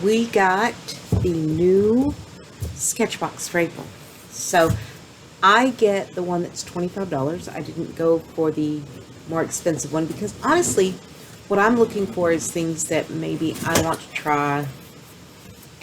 we got the new Sketchbox for April. So I get the one that's $25. I didn't go for the more expensive one because honestly, what I'm looking for is things that maybe I want to try,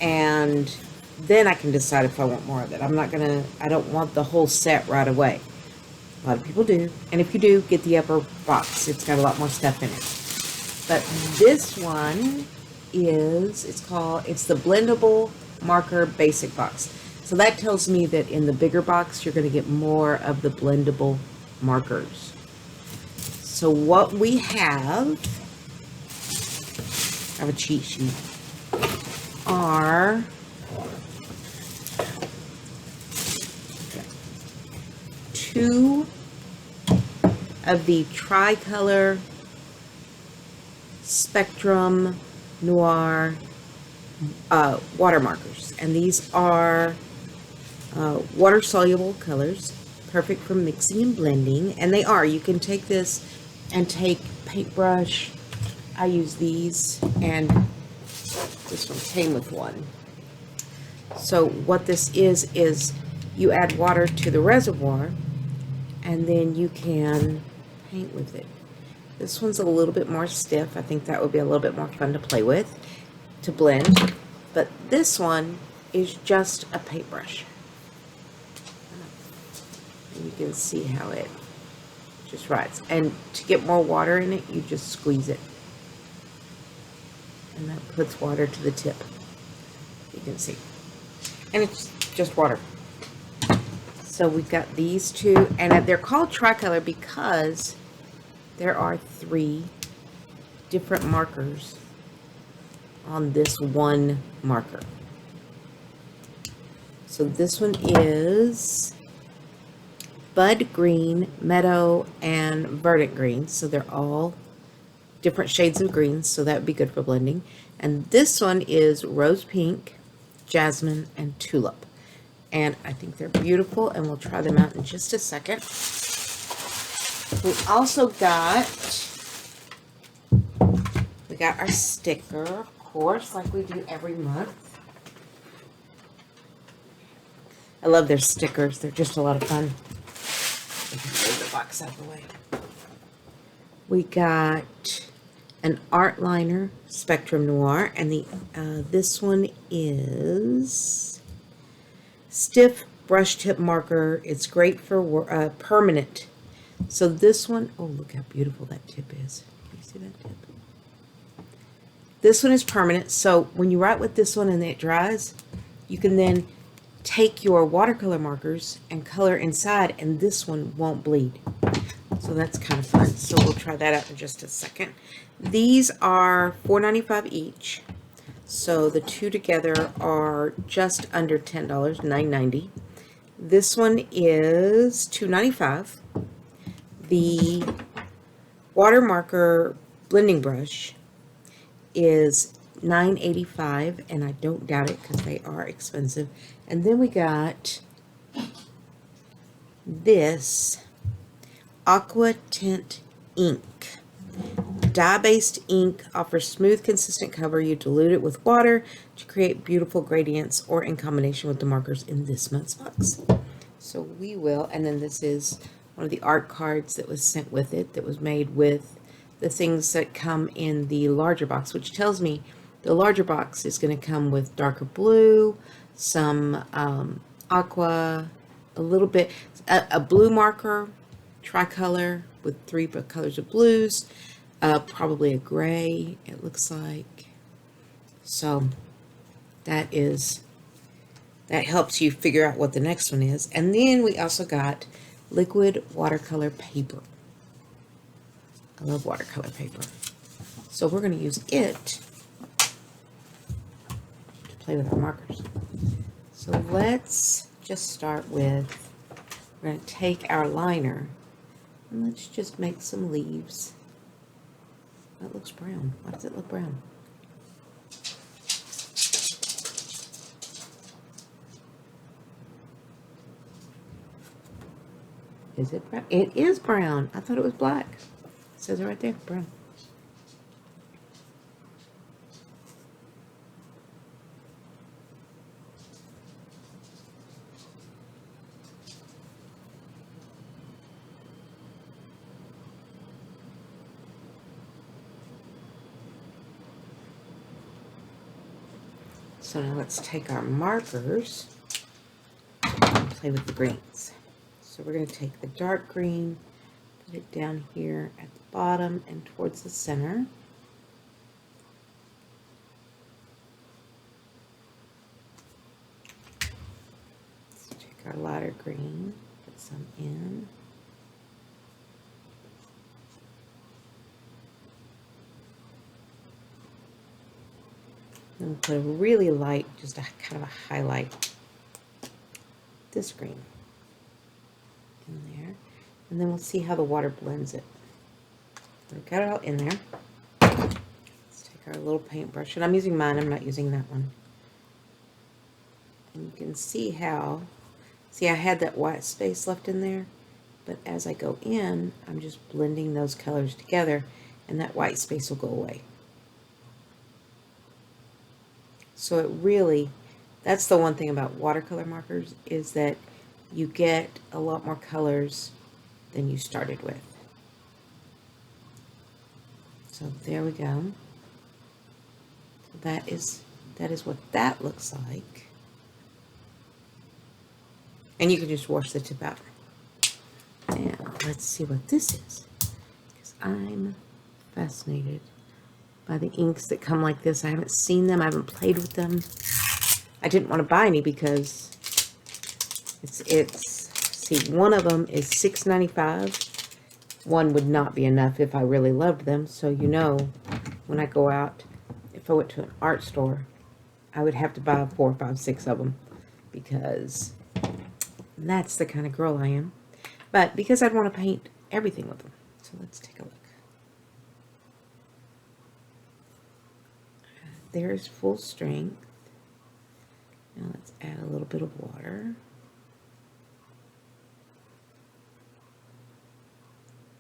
and then I can decide if I want more of it. I don't want the whole set right away. A lot of people do. And if you do, get the upper box. It's got a lot more stuff in it. But this one is, it's the Blendable Marker Basic Box. So that tells me that in the bigger box, you're going to get more of the blendable markers. So what we have, I have a cheat sheet, are two of the Tricolor Spectrum Noir water markers, and these are water soluble colors, perfect for mixing and blending. And they are, you can take this and take paintbrush. I use these, and this one came with one. So what this is you add water to the reservoir and then you can paint with it. This one's a little bit more stiff. I think that would be a little bit more fun to play with, to blend. But this one is just a paintbrush. And you can see how it just rides. And to get more water in it, you just squeeze it. And that puts water to the tip. You can see. And it's just water. So we've got these two, and they're called Tricolor because there are 3 different markers on this one marker. So this one is Bud Green, Meadow, and Verdant Green. So they're all different shades of green, so that would be good for blending. And this one is Rose Pink, Jasmine, and Tulip. And I think they're beautiful, and we'll try them out in just a second. We also got our sticker, of course, like we do every month. I love their stickers. They're just a lot of fun. We can move the box out of the way. We got an art liner, Spectrum Noir, and this one is stiff brush tip marker. It's great for permanent. So this one, oh, look how beautiful that tip is. Can you see that tip? This one is permanent. So when you write with this one and it dries, you can then take your watercolor markers and color inside, and this one won't bleed. So that's kind of fun. So we'll try that out in just a second. These are $4.95 each. So the two together are just under $10, $9.90. This one is $2.95. The water marker blending brush is $9.85, and I don't doubt it because they are expensive. And then we got this Aqua Tint ink. Dye-based ink offers smooth, consistent cover. You dilute it with water to create beautiful gradients, or in combination with the markers in this month's box. So we will, and then this is one of the art cards that was sent with it, that was made with the things that come in the larger box, which tells me the larger box is going to come with darker blue, some aqua, a little bit, a blue marker, tricolor with 3 colors of blues, probably a gray, it looks like. So that helps you figure out what the next one is. And then we also got liquid watercolor paper. I love watercolor paper. So we're going to use it to play with our markers. So let's just start with, we're going to take our liner and let's just make some leaves. That looks brown. Why does it look brown? Is it brown? It is brown. I thought it was black. It says it right there, brown. So now let's take our markers and play with the greens. So we're going to take the dark green, put it down here at the bottom and towards the center. Let's take our lighter green, put some in. And we'll put a really light, just a kind of a highlight, this green in there. And then we'll see how the water blends it. We've got it all in there. Let's take our little paintbrush, and I'm using mine, I'm not using that one. And you can see how, I had that white space left in there, but as I go in, I'm just blending those colors together, and that white space will go away. So it really, that's the one thing about watercolor markers, is that you get a lot more colors than you started with. So there we go. So that is what that looks like. And you can just wash the tip out. Now let's see what this is, because I'm fascinated by the inks that come like this. I haven't seen them. I haven't played with them. I didn't want to buy any because see, one of them is $6.95. One would not be enough if I really loved them. So, you know, when I go out, if I went to an art store, I would have to buy 4, 5, 6 of them, because that's the kind of girl I am. But because I'd want to paint everything with them. So let's take a look. There's full strength. Now let's add a little bit of water.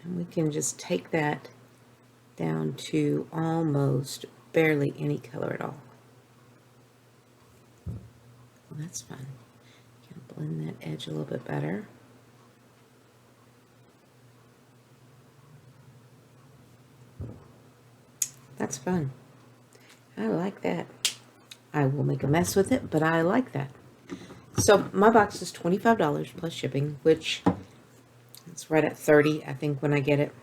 And we can just take that down to almost barely any color at all. Well, that's fun. Can blend that edge a little bit better. That's fun. I like that. I will make a mess with it, but I like that. So my box is $25 plus shipping, which it's right at $30, I think, when I get it.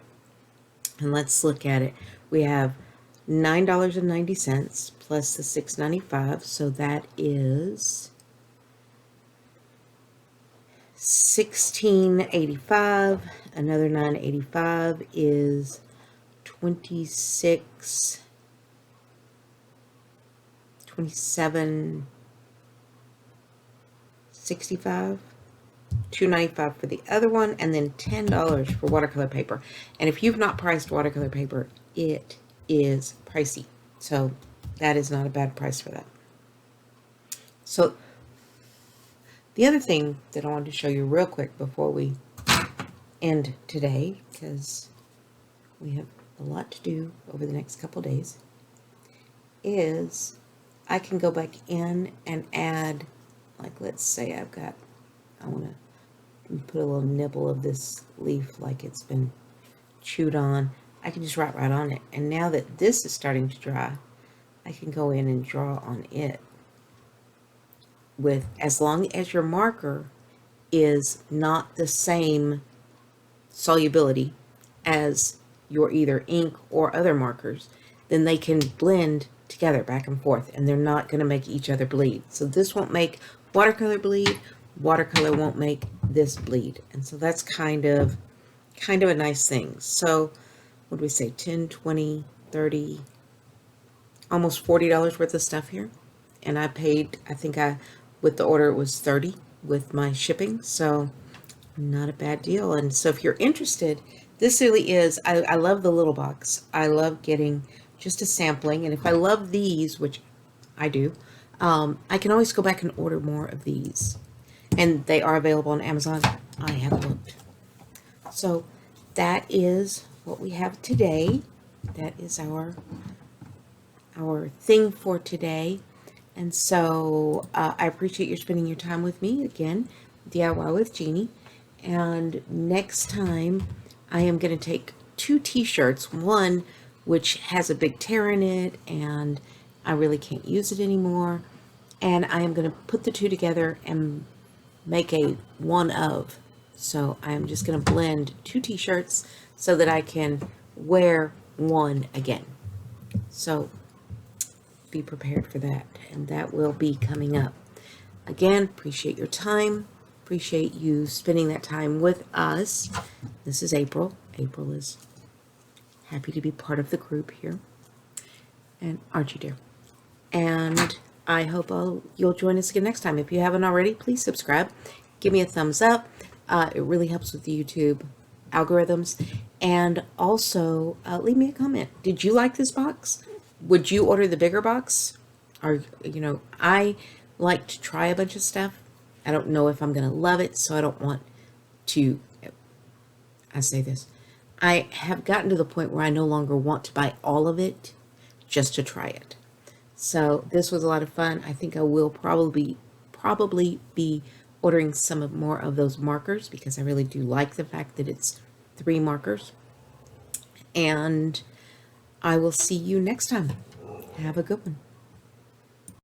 And let's look at it. We have $9.90 plus the $6.95, so that is $16.85. Another $9.85 is $27.65. $2.95 for the other one, and then $10 for watercolor paper. And if you've not priced watercolor paper, it is pricey. So that is not a bad price for that. So the other thing that I wanted to show you real quick before we end today, because we have a lot to do over the next couple days, is I can go back in and add, like, let's say I want to put a little nibble of this leaf like it's been chewed on. I can just write right on it. And now that this is starting to dry, I can go in and draw on it, with, as long as your marker is not the same solubility as your either ink or other markers, then they can blend together back and forth, and they're not going to make each other bleed. So this won't make watercolor bleed, watercolor won't make this bleed. And so that's kind of a nice thing. So what do we say, 10, 20, 30, almost $40 worth of stuff here. And I paid, I think with the order it was $30 with my shipping, so not a bad deal. And so if you're interested, this really is, I love the little box. I love getting just a sampling, and if I love these, which I do, I can always go back and order more of these. And they are available on Amazon. I have looked. So that is what we have today. That is our thing for today. And so I appreciate you spending your time with me again, DIY with Jeannie. And next time I am going to take 2 t-shirts, one which has a big tear in it and I really can't use it anymore, and I am going to put the two together and make a one of. So I'm just going to blend two t-shirts so that I can wear one again. So be prepared for that, and that will be coming up. Again, appreciate your time. Appreciate you spending that time with us. This is April. April is happy to be part of the group here. And aren't you, dear? And I hope you'll join us again next time. If you haven't already, please subscribe. Give me a thumbs up. It really helps with the YouTube algorithms. And also, leave me a comment. Did you like this box? Would you order the bigger box? Or, I like to try a bunch of stuff. I don't know if I'm going to love it, so I don't want to, I say this. I have gotten to the point where I no longer want to buy all of it just to try it. So this was a lot of fun. I think I will probably be ordering some more of those markers because I really do like the fact that it's 3 markers. And I will see you next time. Have a good one.